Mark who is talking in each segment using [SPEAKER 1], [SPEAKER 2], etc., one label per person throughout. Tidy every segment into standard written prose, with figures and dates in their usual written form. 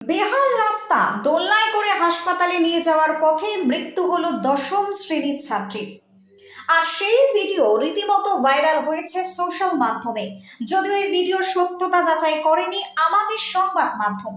[SPEAKER 1] বেহাল রাস্তা, দোলনায় করে হাসপাতালে নিয়ে যাওয়ার পথে মৃত্যু হলো 10ম শ্রেণীর ছাত্রী। আর সেই ভিডিও রীতিমতো ভাইরাল হয়েছে সোশ্যাল মাধ্যমে। যদিও এই ভিডিও সত্যতা যাচাই করেনি আমাদের সংবাদ মাধ্যম।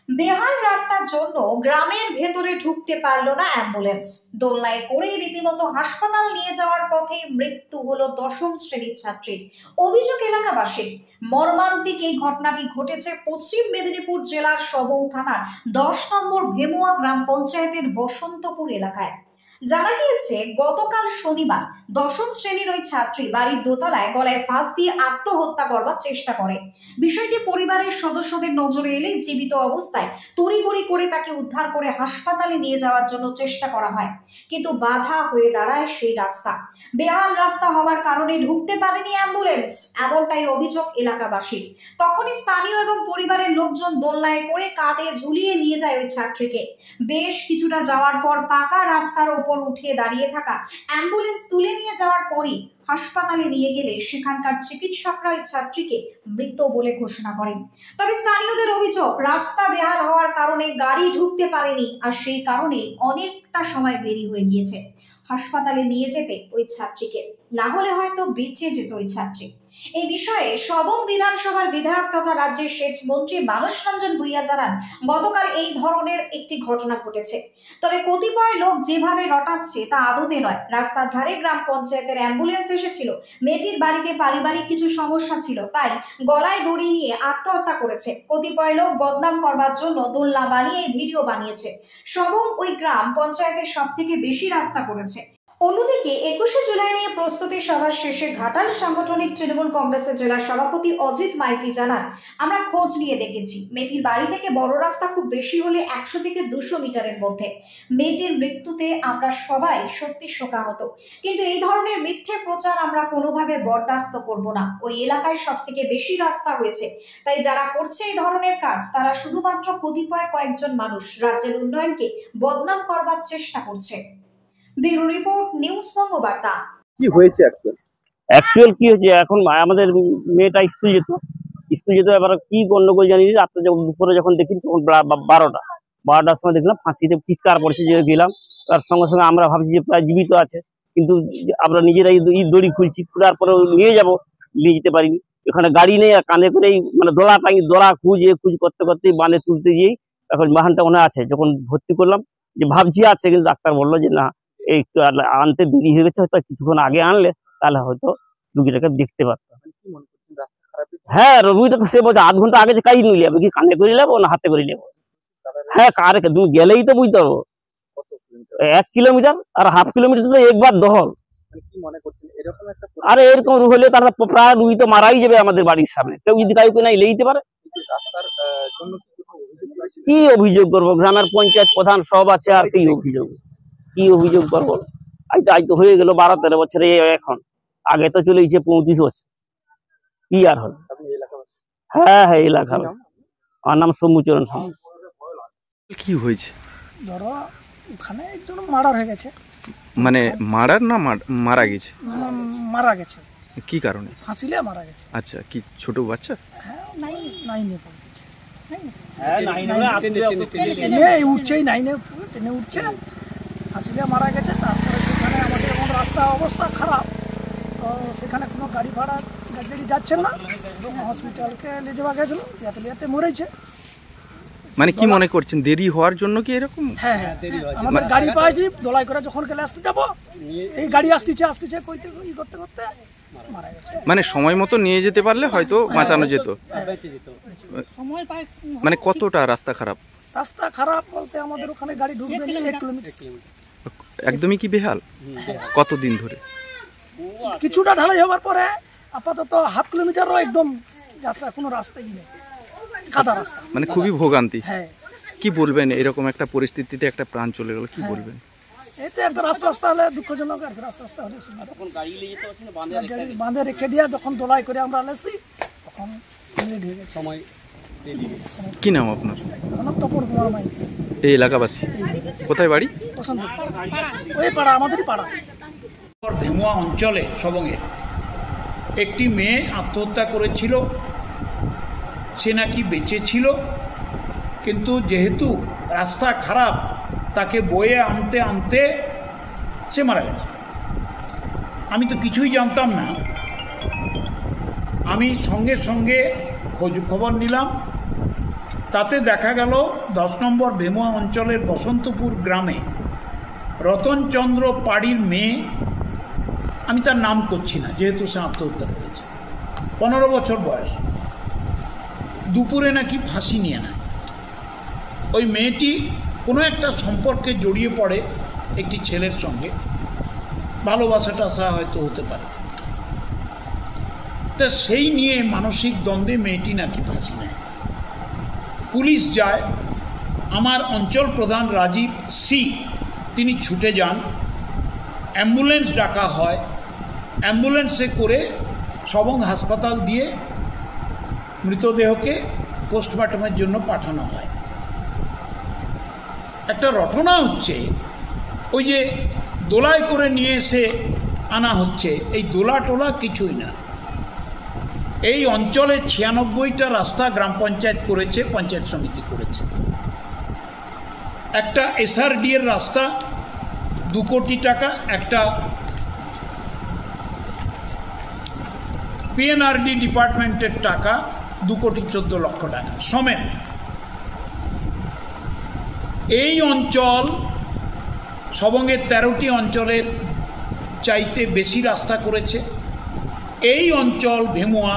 [SPEAKER 1] বেহাল রাস্তার জন্য গ্রামের ভেতরে ঢুকতে পারলো না অ্যাম্বুলেন্স। দোলনায় করে রীতিমতো হাসপাতাল নিয়ে যাওয়ার পথে মৃত্যু হলো 10ম শ্রেণীর ছাত্রীর। অভিযোগ এলাকাবাসীর। মর্মান্তিক এই ঘটনাটি ঘটেছে পশ্চিম মেদিনীপুর জেলার সবং থানার 10 নম্বর ভেমুয়া গ্রাম পঞ্চায়েতের বসন্তপুর এলাকায়। জানা গিয়েছে গতকাল শনিবার 10ম শ্রেণীর ওই ছাত্রী বাড়ির দোতলায় গলায় ফাঁস দিয়ে আত্মহত্যা করবার চেষ্টা করে। বিষয়টি পরিবারের সদস্যদের নজরে এলে জীবিত অবস্থায় তড়িঘড়ি করে তাকে উদ্ধার করে হাসপাতালে নিয়ে যাওয়ার জন্য চেষ্টা করা হয়, কিন্তু বাধা হয়ে দাঁড়ায় সেই রাস্তা। বেহাল রাস্তা হওয়ার কারণে ঢুকতে পারেনি অ্যাম্বুলেন্স, এমনটাই অভিযোগ এলাকাবাসীর। তখনই স্থানীয় এবং পরিবারের লোকজন দোলনায় করে কাঁধে ঝুলিয়ে নিয়ে যায় ওই ছাত্রীকে। বেশ কিছুটা যাওয়ার পর পাকা রাস্তার ওপর উঠিয়ে দাঁড়িয়ে থাকা অ্যাম্বুলেন্স তুলে নিয়ে যাওয়ার পরই হাসপাতালে নিয়ে গেলে সেখানকার চিকিৎসকরা ওই ছাত্রীকে মৃত বলে ঘোষণা করেন। তবে স্থানীয়দের অভিযোগ, রাস্তা বেহাল হওয়ার কারণে গাড়ি ঢুকতে পারেনি, আর সেই কারণে অনেকটা সময় দেরি হয়ে গিয়েছে হাসপাতালে নিয়ে যেতে ওই ছাত্রীকে। না হলে হয়তো বেঁচে যেত ওই ছাত্রী। এই বিষয়ে সবং বিধানসভার বিধায়ক তথা রাজ্যের সেচ মন্ত্রী মানস রঞ্জন ভূঁইয়া জানান, গতকাল এই ধরনের একটি ঘটনা ঘটেছে। তবে কতিপয় লোক যেভাবে রটাচ্ছে তা আদতে নয়। রাস্তার ধারে গ্রাম পঞ্চায়েতের অ্যাম্বুলেন্স এসেছিল। মেয়েটির বাড়িতে পারিবারিক কিছু সমস্যা ছিল, তাই গলায় দড়ি নিয়ে আত্মহত্যা করেছে। কতিপয় লোক বদনাম করবার জন্য দোলনা বানিয়ে ভিডিও বানিয়েছে। সবং ওই গ্রাম পঞ্চায়েতের সব থেকে বেশি রাস্তা করেছে। অন্যদিকে 21শে জুলাই নিয়ে প্রস্তুতি সভার শেষে ঘাটাল সাংগঠনিক তৃণমূল কংগ্রেসের জেলা সভাপতি অজিত মাইতি জানান, আমরা খোঁজ নিয়ে দেখেছি মেয়েটির বাড়ি থেকে বড় রাস্তা খুব বেশি হলে 100 থেকে 200 মিটারের মধ্যে। মেয়েটির মৃত্যুতে আমরা সবাই সত্যি শোকাহত, কিন্তু এই ধরনের মিথ্যে প্রচার আমরা কোনোভাবে বরদাস্ত করব না। ওই এলাকায় সব থেকে বেশি রাস্তা হয়েছে, তাই যারা করছে এই ধরনের কাজ তারা শুধুমাত্র কয়েকজন মানুষ রাজ্যের উন্নয়নকে বদনাম করবার চেষ্টা করছে। Bureau report, news Bangabarta.
[SPEAKER 2] কি হয়েছে
[SPEAKER 3] অ্যাকচুয়াল কি হয়েছে, এখন আমাদের মেয়েটা স্কুল যেত এবার কি গন্ডগোল জানি। রাত্রে দুপুরে যখন দেখি তখন 12টার সময় দেখলাম ফাঁসিতে চিৎকার পড়ছে। যে গেলাম তার সঙ্গে সঙ্গে আমরা ভাবছি যে প্রায় জীবিত আছে, কিন্তু আমরা নিজেরাই দড়ি খুলছি, খোলার পরে নিয়ে যেতে পারিনি। ওখানে গাড়ি নেই, আর কাঁধে করেই মানে দোলা খুঁজ করতে করতে বাঁধে তুলতে গিয়েই এখন বাহানটা ওখানে আছে। যখন ভর্তি করলাম যে ভাবছি আছে, কিন্তু ডাক্তার বললো যে না, একটু আনতে দেরি হয়ে গেছে, হয়তো কিছুক্ষণ আগে আনলে তাহলে হয়তো রুগীটাকে দেখতে পারতাম। হ্যাঁ, রুগীটা তো সে বলছে 1/2 ঘন্টা আগে যে কাজ নিলে আমি কি কানে করে নেবো না হাতে করে নেবো। হ্যাঁ, কারে তুমি গেলেই তো বুঝতে পারবো। 1 কিলোমিটার আর হাফ কিলোমিটার তো একবার দহল। আরে এরকম হলে তারা প্রায় রুগী তো মারাই যাবে আমাদের বাড়ির সামনে। কেউ যদি কাউকে নাই লেইতে পারে, কি অভিযোগ করবো? গ্রামের পঞ্চায়েত প্রধান সব আছে, আর কি অভিযোগ করবো? আজ তো হয়ে গেল 12-13 বছরে, এখন আগে তো চলে গেছে 35 বছর, কি আর হবে? হ্যাঁ, এলাকা। আমার নাম সমুচরণ।
[SPEAKER 2] কি হয়েছে?
[SPEAKER 4] ধরো ওখানে একজন মার্ডার হয়ে গেছে।
[SPEAKER 2] মানে মার্ডার না মারা গেছে?
[SPEAKER 4] মারা গেছে।
[SPEAKER 2] কি কারণে?
[SPEAKER 4] ফাঁসিলে মারা গেছে।
[SPEAKER 2] আচ্ছা, কি ছোট বাচ্চা?
[SPEAKER 4] হ্যাঁ, নাইনে পড়েছে। নাইনে উঠছে, ফাঁসিলে মারা গেছে। তারপরে সেখানে আমাদের এখন রাস্তা অবস্থা খারাপ, তো সেখানে কোনো গাড়ি যাচ্ছে না। হসপিটালকে নিয়ে যাওয়া গেছিল, লিয়াতে মরেছে।
[SPEAKER 2] মানে কি মনে করছেন, দেরি হওয়ার জন্য কি এরকম?
[SPEAKER 4] হ্যাঁ, আমাদের গাড়ি পাইছি, দোলাই করে যখন গেলে আসতে যাবো, এই গাড়ি আসতেছে করতে মারা গেছে।
[SPEAKER 2] মানে সময় মতো নিয়ে যেতে পারলে হয়তো বাঁচানো যেত। মানে কতটা রাস্তা খারাপ?
[SPEAKER 4] রাস্তা খারাপ বলতে আমাদের ওখানে গাড়ি ঢুকবে 1 কিলোমিটার।
[SPEAKER 2] একদমই কি বেহাল? কতদিন ধরে?
[SPEAKER 4] কিছুটা ঢালাই হওয়ার পরে আপাতত হাফ কিলোমিটারও একদম যাত্রা, কোনো রাস্তাই নেই, কাদা রাস্তা।
[SPEAKER 2] মানে খুবই ভোগান্তি।
[SPEAKER 4] হ্যাঁ,
[SPEAKER 2] কি বলবেন এরকম একটা পরিস্থিতিতে একটা প্রাণ চলে গেল, কি বলবেন?
[SPEAKER 4] এই তো একটা রাস্তা হলে দুঃখজনক, আর রাস্তা হলে বাঁধে রেখে দিয়ে যখন দোলাই করে আমরা এসেছি তখন সময়।
[SPEAKER 2] কি নাম আপনার?
[SPEAKER 4] তপন কুমার মাইতি।
[SPEAKER 2] এই এলাকাবাসী? কোথায় বাড়ি?
[SPEAKER 4] ওই পাড়া, আমাদেরই পাড়া।
[SPEAKER 5] ভেমুয়া অঞ্চলে সবংয়ের একটি মেয়ে আত্মহত্যা করেছিল। সে নাকি বেঁচে ছিল, কিন্তু যেহেতু রাস্তা খারাপ তাকে বয়ে আনতে আনতে সে মারা গেছে। আমি তো কিছুই জানতাম না। আমি সঙ্গে সঙ্গে খোঁজ খবর নিলাম। তাতে দেখা গেল 10 নম্বর ভেমুয়া অঞ্চলের বসন্তপুর গ্রামে রতনচন্দ্র পাড়ির মেয়ে, আমি তার নাম করছি না যেহেতু সে আত্মহত্যা করেছে, 15 বছর বয়স, দুপুরে নাকি ফাঁসি নিয়ে নেয়। ওই মেয়েটি কোনো একটা সম্পর্কে জড়িয়ে পড়ে একটি ছেলের সঙ্গে, ভালোবাসাটা আসা হয়তো হতে পারে, তা সেই নিয়ে মানসিক দ্বন্দ্বে মেয়েটি নাকি ফাঁসি নেয়। পুলিশ যায়, আমার অঞ্চল প্রধান রাজীব সি তিনি ছুটে যান, অ্যাম্বুলেন্স ডাকা হয়, অ্যাম্বুলেন্সে করে সবং হাসপাতাল দিয়ে মৃতদেহকে পোস্টমর্টমের জন্য পাঠানো হয়। একটা রটনা হচ্ছে, ওই যে দোলায় করে নিয়ে এসে আনা হচ্ছে, এই দোলা টোলা কিছুই না। এই অঞ্চলে 96টা রাস্তা গ্রাম পঞ্চায়েত করেছে, পঞ্চায়েত সমিতি করেছে। একটা SRD এর রাস্তা 2 কোটি টাকা, একটা PNRD ডিপার্টমেন্টের টাকা 2 কোটি 14 লক্ষ টাকা সমেত। এই অঞ্চল সবঙ্গের 13টি অঞ্চলের চাইতে বেশি রাস্তা করেছে। এই অঞ্চল ভেমুয়া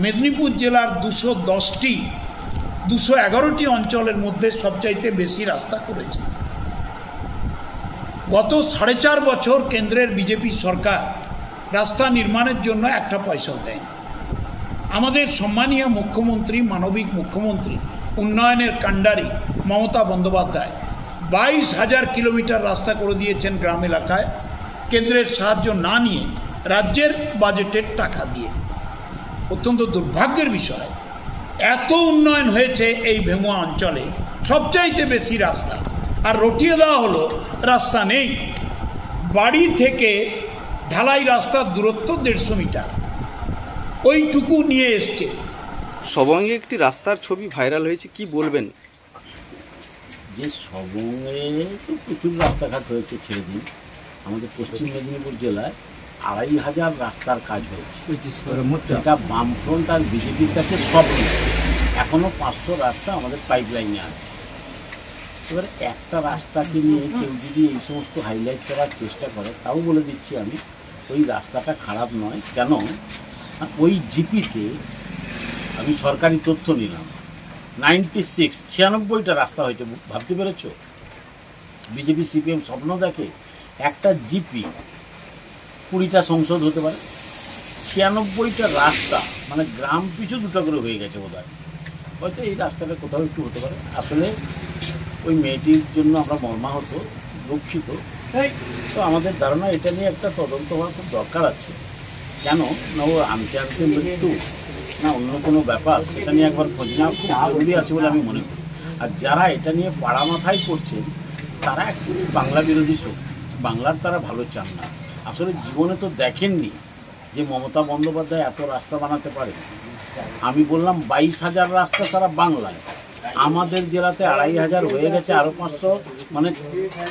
[SPEAKER 5] মেদিনীপুর জেলার 211টি অঞ্চলের মধ্যে সবচাইতে বেশি রাস্তা করেছে। গত 4.5 বছর কেন্দ্রের বিজেপি সরকার রাস্তা নির্মাণের জন্য একটা পয়সাও দেয়নি। আমাদের সম্মানীয় মুখ্যমন্ত্রী, মানবিক মুখ্যমন্ত্রী, উন্নয়নের কাণ্ডারি মমতা বন্দ্যোপাধ্যায় 22,000 কিলোমিটার রাস্তা করে দিয়েছেন গ্রাম এলাকায়, কেন্দ্রের সাহায্য না নিয়ে রাজ্যের বাজেটের টাকা দিয়ে। অত্যন্ত দুর্ভাগ্যের বিষয়, এত উন্নয়ন হয়েছে এই ভেমুয়া অঞ্চলে, সবচাইতে বেশি রাস্তা, আর রটিয়ে দেওয়া হলো রাস্তা নেই। বাড়ি থেকে ঢালাই রাস্তার দূরত্ব 150 মিটার, ওইটুকু নিয়ে এসছে।
[SPEAKER 2] সবঙ্গে একটি রাস্তার ছবি ভাইরাল হয়েছে, কি বলবেন?
[SPEAKER 6] যে সবঙ্গে তো প্রচুর রাস্তাঘাট হয়েছে, ছেড়ে দিন। আমাদের পশ্চিম মেদিনীপুর জেলায় 2,500 রাস্তার কাজ হয়েছে, এটা বামফ্রন্ট আর বিজেপির কাছে সব। এখনও 500 রাস্তা আমাদের পাইপলাইনে আছে। এবার একটা রাস্তাকে নিয়ে কেউ যদি এই সমস্ত হাইলাইট করার চেষ্টা করে, তাও বলে দিচ্ছি আমি, ওই রাস্তাটা খারাপ নয়। কেন? ওই জিপিতে আমি সরকারি তথ্য নিলাম, 96টা রাস্তা হয়েছে। ভাবতে পেরেছ? বিজেপি CPM স্বপ্ন দেখে একটা জিপি 20টা সংসদ হতে পারে। 96টা রাস্তা, মানে গ্রাম পিছু 2টা করে হয়ে গেছে বোধ হয়। হয়তো এই রাস্তাটা কোথাও একটু হতে পারে। আসলে ওই মেয়েটির জন্য আমরা মর্মাহত, দুঃখিত। তো আমাদের ধারণা এটা নিয়ে একটা তদন্ত হওয়ার খুব দরকার আছে। কেন না ও আনতে আনতে মৃত্যু না অন্য কোনো ব্যাপার, সেটা নিয়ে একবার খোঁজ নেওয়া খুব জরুরি আছে বলে আমি মনে করি। আর যারা এটা নিয়ে পাড়া মাথায় করছেন, তারা অ্যাকচুয়ালি বাংলা বিরোধী শক্তি, বাংলার তারা ভালো চান না। আসলে জীবনে তো দেখেননি যে মমতা বন্দ্যোপাধ্যায় এত রাস্তা বানাতে পারে। আমি বললাম 22,000 রাস্তা সারা বাংলায়, আমাদের জেলাতে 2,500 হয়ে গেছে, আরও 500, মানে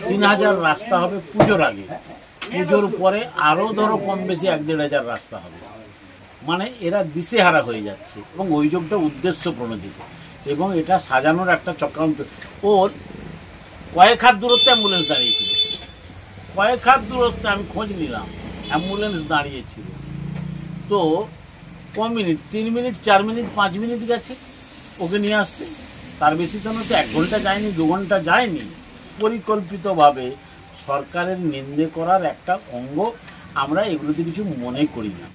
[SPEAKER 6] 3,000 রাস্তা হবে পুজোর আগে। পুজোর পরে আরও ধরো কম বেশি 1-1.5 রাস্তা হবে। মানে এরা দিশেহারা হয়ে যাচ্ছে এবং অভিযোগটা উদ্দেশ্য প্রণোদিত এবং এটা সাজানোর একটা চক্রান্ত। ওর কয়েক হাত দূরত্বে অ্যাম্বুলেন্স দাঁড়িয়েছিল, কয়েক হাত দূরত্বে আমি খোঁজ নিলাম, অ্যাম্বুলেন্স দাঁড়িয়েছিল। তো কম মিনিট, 3 মিনিট, 4 মিনিট, 5 মিনিট গেছে ওকে নিয়ে আসতে। তার বেশি তো নয়, 1 ঘন্টা যায়নি, 2 ঘন্টা যায়নি। পরিকল্পিতভাবে সরকারের নিন্দে করার একটা অঙ্গ। আমরা এগুলোতে কিছু মনে করি না।